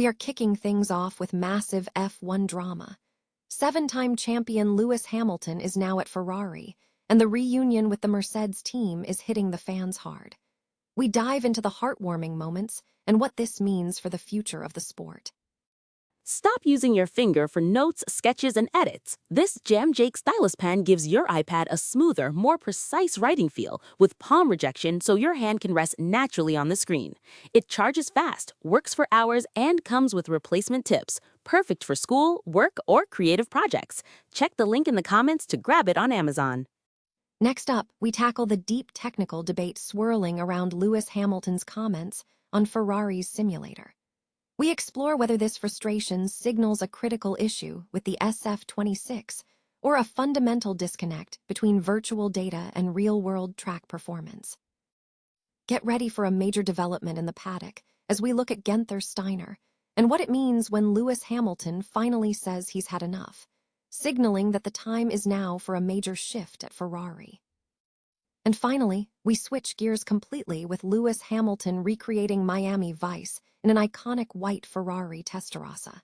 we are kicking things off with massive F1 drama. Seven-time champion Lewis Hamilton is now at Ferrari, and the reunion with the Mercedes team is hitting the fans hard. We dive into the heartwarming moments and what this means for the future of the sport. Stop using your finger for notes, sketches, and edits. This Jam Jake stylus pen gives your iPad a smoother, more precise writing feel with palm rejection so your hand can rest naturally on the screen. It charges fast, works for hours, and comes with replacement tips. Perfect for school, work, or creative projects. Check the link in the comments to grab it on Amazon. Next up, we tackle the deep technical debate swirling around Lewis Hamilton's comments on Ferrari's simulator. We explore whether this frustration signals a critical issue with the SF26 or a fundamental disconnect between virtual data and real-world track performance. Get ready for a major development in the paddock as we look at Guenther Steiner and what it means when Lewis Hamilton finally says he's had enough, signaling that the time is now for a major shift at Ferrari. And finally, we switch gears completely with Lewis Hamilton recreating Miami Vice in an iconic white Ferrari Testarossa.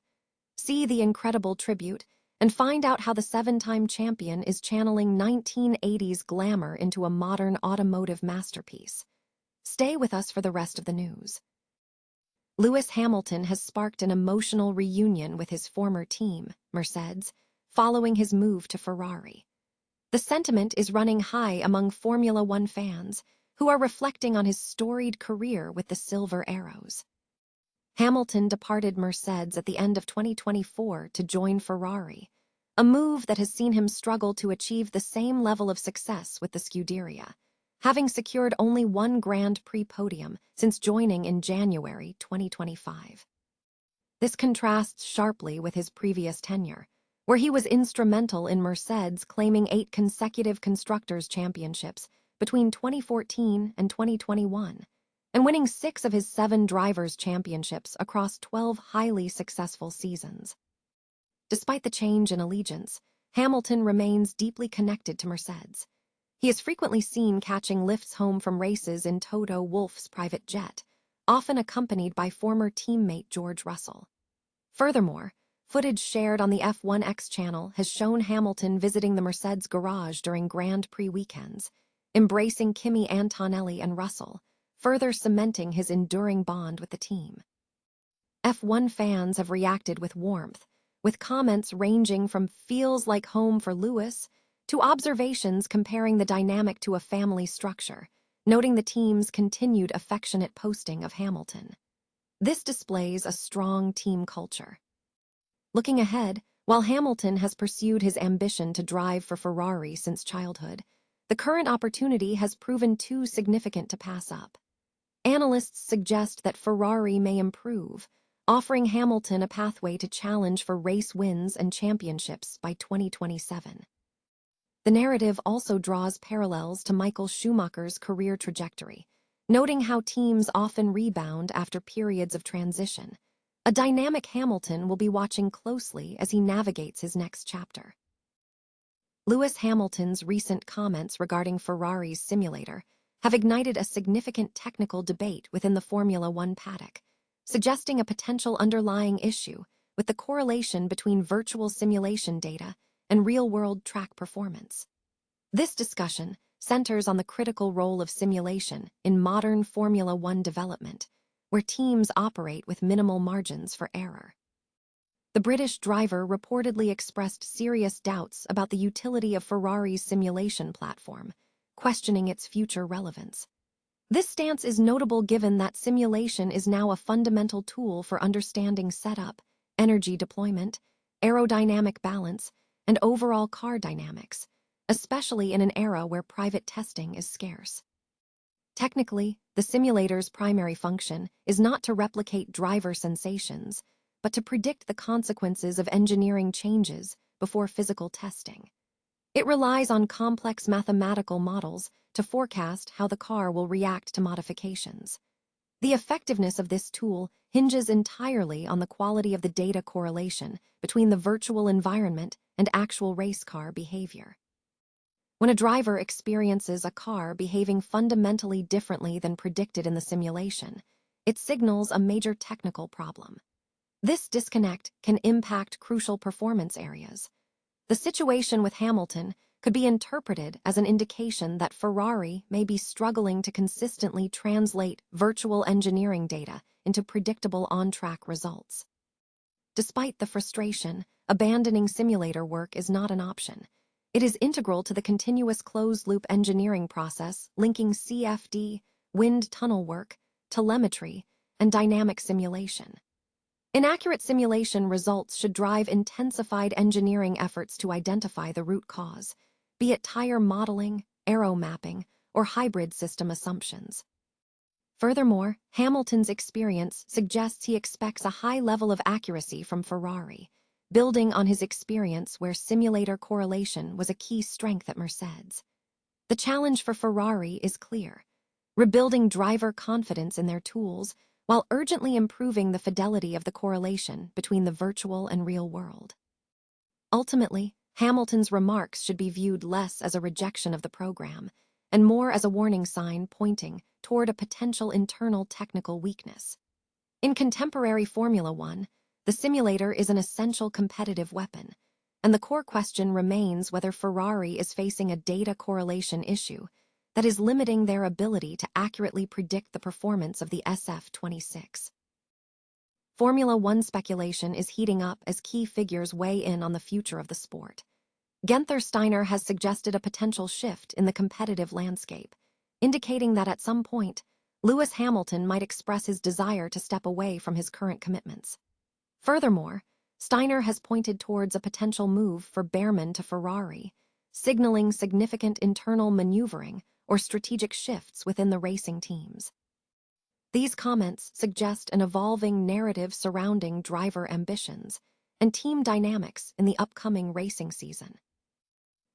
See the incredible tribute and find out how the seven-time champion is channeling 1980s glamour into a modern automotive masterpiece. Stay with us for the rest of the news. Lewis Hamilton has sparked an emotional reunion with his former team, Mercedes, following his move to Ferrari. The sentiment is running high among Formula One fans, who are reflecting on his storied career with the Silver Arrows. Hamilton departed Mercedes at the end of 2024 to join Ferrari, a move that has seen him struggle to achieve the same level of success with the Scuderia, having secured only one Grand Prix podium since joining in January 2025. This contrasts sharply with his previous tenure, where he was instrumental in Mercedes claiming 8 consecutive Constructors' Championships between 2014 and 2021, and winning 6 of his 7 Drivers' Championships across 12 highly successful seasons. Despite the change in allegiance, Hamilton remains deeply connected to Mercedes. He is frequently seen catching lifts home from races in Toto Wolff's private jet, often accompanied by former teammate George Russell. Furthermore, footage shared on the F1X channel has shown Hamilton visiting the Mercedes garage during Grand Prix weekends, embracing Kimi Antonelli and Russell, further cementing his enduring bond with the team. F1 fans have reacted with warmth, with comments ranging from "feels like home for Lewis" to observations comparing the dynamic to a family structure, noting the team's continued affectionate posting of Hamilton. This displays a strong team culture. Looking ahead, while Hamilton has pursued his ambition to drive for Ferrari since childhood, the current opportunity has proven too significant to pass up. Analysts suggest that Ferrari may improve, offering Hamilton a pathway to challenge for race wins and championships by 2027. The narrative also draws parallels to Michael Schumacher's career trajectory, noting how teams often rebound after periods of transition. A dynamic Hamilton will be watching closely as he navigates his next chapter. Lewis Hamilton's recent comments regarding Ferrari's simulator have ignited a significant technical debate within the Formula One paddock, suggesting a potential underlying issue with the correlation between virtual simulation data and real-world track performance. This discussion centers on the critical role of simulation in modern Formula One development, where teams operate with minimal margins for error. The British driver reportedly expressed serious doubts about the utility of Ferrari's simulation platform, questioning its future relevance. This stance is notable given that simulation is now a fundamental tool for understanding setup, energy deployment, aerodynamic balance, and overall car dynamics, especially in an era where private testing is scarce. Technically, the simulator's primary function is not to replicate driver sensations, but to predict the consequences of engineering changes before physical testing. It relies on complex mathematical models to forecast how the car will react to modifications. The effectiveness of this tool hinges entirely on the quality of the data correlation between the virtual environment and actual race car behavior. When a driver experiences a car behaving fundamentally differently than predicted in the simulation, it signals a major technical problem. This disconnect can impact crucial performance areas. The situation with Hamilton could be interpreted as an indication that Ferrari may be struggling to consistently translate virtual engineering data into predictable on-track results. Despite the frustration, abandoning simulator work is not an option. It is integral to the continuous closed-loop engineering process linking CFD, wind tunnel work, telemetry, and dynamic simulation. Inaccurate simulation results should drive intensified engineering efforts to identify the root cause, be it tire modeling, aero mapping, or hybrid system assumptions. Furthermore, Hamilton's experience suggests he expects a high level of accuracy from Ferrari, building on his experience where simulator correlation was a key strength at Mercedes. The challenge for Ferrari is clear: rebuilding driver confidence in their tools while urgently improving the fidelity of the correlation between the virtual and real world. Ultimately, Hamilton's remarks should be viewed less as a rejection of the program and more as a warning sign pointing toward a potential internal technical weakness. In contemporary Formula One, the simulator is an essential competitive weapon, and the core question remains whether Ferrari is facing a data correlation issue that is limiting their ability to accurately predict the performance of the SF26. Formula One speculation is heating up as key figures weigh in on the future of the sport. Guenther Steiner has suggested a potential shift in the competitive landscape, indicating that at some point, Lewis Hamilton might express his desire to step away from his current commitments. Furthermore, Steiner has pointed towards a potential move for Behrman to Ferrari, signaling significant internal maneuvering or strategic shifts within the racing teams. These comments suggest an evolving narrative surrounding driver ambitions and team dynamics in the upcoming racing season.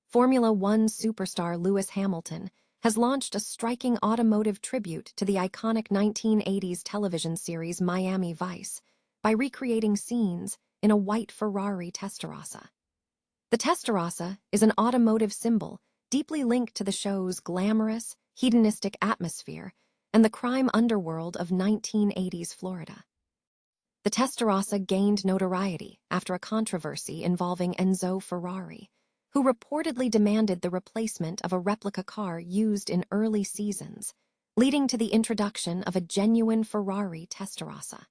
Formula One superstar Lewis Hamilton has launched a striking automotive tribute to the iconic 1980s television series Miami Vice by recreating scenes in a white Ferrari Testarossa. The Testarossa is an automotive symbol deeply linked to the show's glamorous, hedonistic atmosphere and the crime underworld of 1980s Florida. The Testarossa gained notoriety after a controversy involving Enzo Ferrari, who reportedly demanded the replacement of a replica car used in early seasons, leading to the introduction of a genuine Ferrari Testarossa.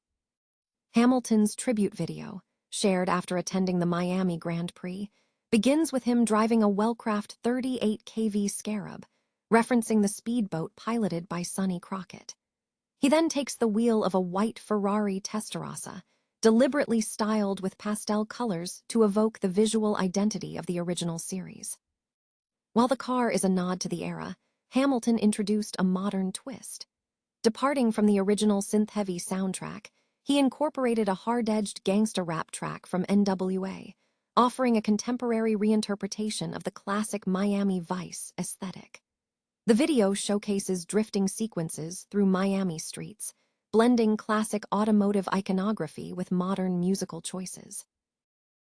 Hamilton's tribute video, shared after attending the Miami Grand Prix, begins with him driving a well-crafted 38 kV Scarab, referencing the speedboat piloted by Sonny Crockett. He then takes the wheel of a white Ferrari Testarossa, deliberately styled with pastel colors to evoke the visual identity of the original series. While the car is a nod to the era, Hamilton introduced a modern twist. Departing from the original synth-heavy soundtrack, he incorporated a hard-edged gangsta rap track from NWA, offering a contemporary reinterpretation of the classic Miami Vice aesthetic. The video showcases drifting sequences through Miami streets, blending classic automotive iconography with modern musical choices.